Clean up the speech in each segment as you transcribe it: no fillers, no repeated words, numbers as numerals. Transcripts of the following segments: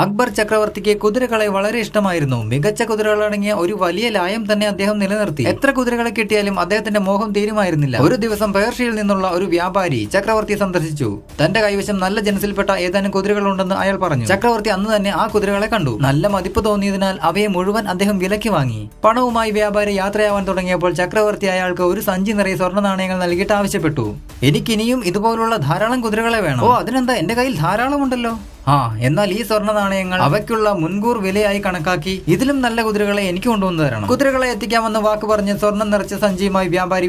അക്ബർ ചക്രവർത്തിക്ക് കുതിരകളെ വളരെ ഇഷ്ടമായിരുന്നു. മികച്ച കുതിരകളടങ്ങിയ ഒരു വലിയ ലായം തന്നെ അദ്ദേഹം നിലനിർത്തി. എത്ര കുതിരകളെ കിട്ടിയാലും അദ്ദേഹത്തിന്റെ മോഹം തീരുമായിരുന്നില്ല. ഒരു ദിവസം പേർഷ്യയിൽ നിന്നുള്ള ഒരു വ്യാപാരി ചക്രവർത്തി സന്ദർശിച്ചു. തന്റെ കൈവശം നല്ല ജനസിൽപ്പെട്ട ഏതാനും കുതിരകളുണ്ടെന്ന് അയാൾ പറഞ്ഞു. ചക്രവർത്തി അന്ന് തന്നെ ആ കുതിരകളെ കണ്ടു. നല്ല മതിപ്പ് തോന്നിയതിനാൽ അവയെ മുഴുവൻ അദ്ദേഹം വിലയ്ക്ക് വാങ്ങി. പണവുമായി വ്യാപാരി യാത്രയാവാൻ തുടങ്ങിയപ്പോൾ ചക്രവർത്തി അയാൾക്ക് ഒരു സഞ്ചി നിറയെ സ്വർണ്ണ നാണയങ്ങൾ നൽകിയിട്ട് ആവശ്യപ്പെട്ടു. എനിക്കിനിയും ഇതുപോലുള്ള ധാരാളം കുതിരകളെ വേണം. ഓ, അതിനെന്താ, എന്റെ കയ്യിൽ ധാരാളം ഉണ്ടല്ലോ. എന്നാൽ ഈ സ്വർണ്ണ നാണയങ്ങൾ അവയ്ക്കുള്ള മുൻകൂർ വിലയായി കണക്കാക്കി ഇതിലും നല്ല കുതിരകളെ എനിക്ക് കൊണ്ടുവന്നു തരണം. കുതിരകളെ എത്തിക്കാമെന്ന് വാക്ക് പറഞ്ഞ് സ്വർണം നിറച്ച സഞ്ചിയുമായി വ്യാപാരി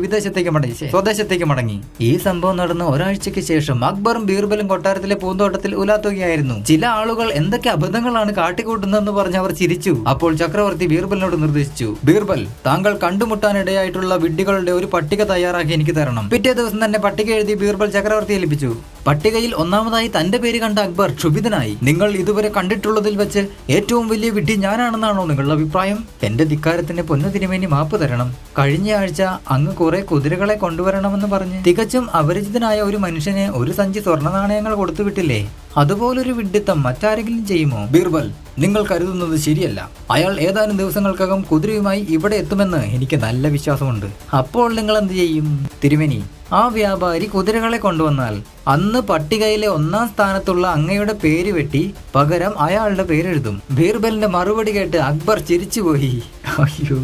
സ്വദേശത്തേക്ക് മടങ്ങി. ഈ സംഭവം നടന്ന ഒരാഴ്ചയ്ക്ക് ശേഷം അക്ബറും ബീർബലും കൊട്ടാരത്തിലെ പൂന്തോട്ടത്തിൽ ഉലാത്തുകയായിരുന്നു. ചില ആളുകൾ എന്തൊക്കെ അബദ്ധങ്ങളാണ് കാട്ടിക്കൂട്ടുന്നതെന്ന് പറഞ്ഞ് അവർ ചിരിച്ചു. അപ്പോൾ ചക്രവർത്തി ബീർബലിനോട് നിർദ്ദേശിച്ചു, ബീർബൽ, താങ്കൾ കണ്ടുമുട്ടാനിടയായിട്ടുള്ള വിഡ്ഢികളുടെ ഒരു പട്ടിക തയ്യാറാക്കി എനിക്ക് തരണം. പിറ്റേ ദിവസം തന്നെ പട്ടിക എഴുതി ബീർബൽ ചക്രവർത്തിയെ ഏൽപ്പിച്ചു. പട്ടികയിൽ ഒന്നാമതായി തന്റെ പേര് കണ്ട അക്ബർ ക്ഷുഭിതനായി. നിങ്ങൾ ഇതുവരെ കണ്ടിട്ടുള്ളതിൽ വെച്ച് ഏറ്റവും വലിയ വിഡ്ഢി ഞാനാണെന്നാണോ നിങ്ങളുടെ അഭിപ്രായം? എന്റെ ധിക്കാരത്തിന് പൊന്നു തിരുമേനി മാപ്പ് തരണം. കഴിഞ്ഞ ആഴ്ച അങ്ങ് കുറെ കുതിരകളെ കൊണ്ടുവരണമെന്ന് പറഞ്ഞ് തികച്ചും അപരിചിതനായ ഒരു മനുഷ്യന് ഒരു സഞ്ചി സ്വർണ്ണ നാണയങ്ങൾ കൊടുത്തുവിട്ടില്ലേ? അതുപോലൊരു വിഡ്ഢിത്തം മറ്റാരെങ്കിലും ചെയ്യുമോ? ബീർബൽ, നിങ്ങൾ കരുതുന്നത് ശരിയല്ല. അയാൾ ഏതാനും ദിവസങ്ങൾക്കകം കുതിരയുമായി ഇവിടെ എത്തുമെന്ന് എനിക്ക് നല്ല വിശ്വാസമുണ്ട്. അപ്പോൾ നിങ്ങൾ എന്ത് ചെയ്യും? തിരുമേനി, ആ വ്യാപാരി കുതിരകളെ കൊണ്ടുവന്നാൽ അന്ന് പട്ടികയിലെ ഒന്നാം സ്ഥാനത്തുള്ള അങ്ങയുടെ പേര് വെട്ടി പകരം അയാളുടെ പേരെഴുതും. ബീർബലിന്റെ മറുപടി കേട്ട് അക്ബർ ചിരിച്ചുപോയി. അയ്യോ.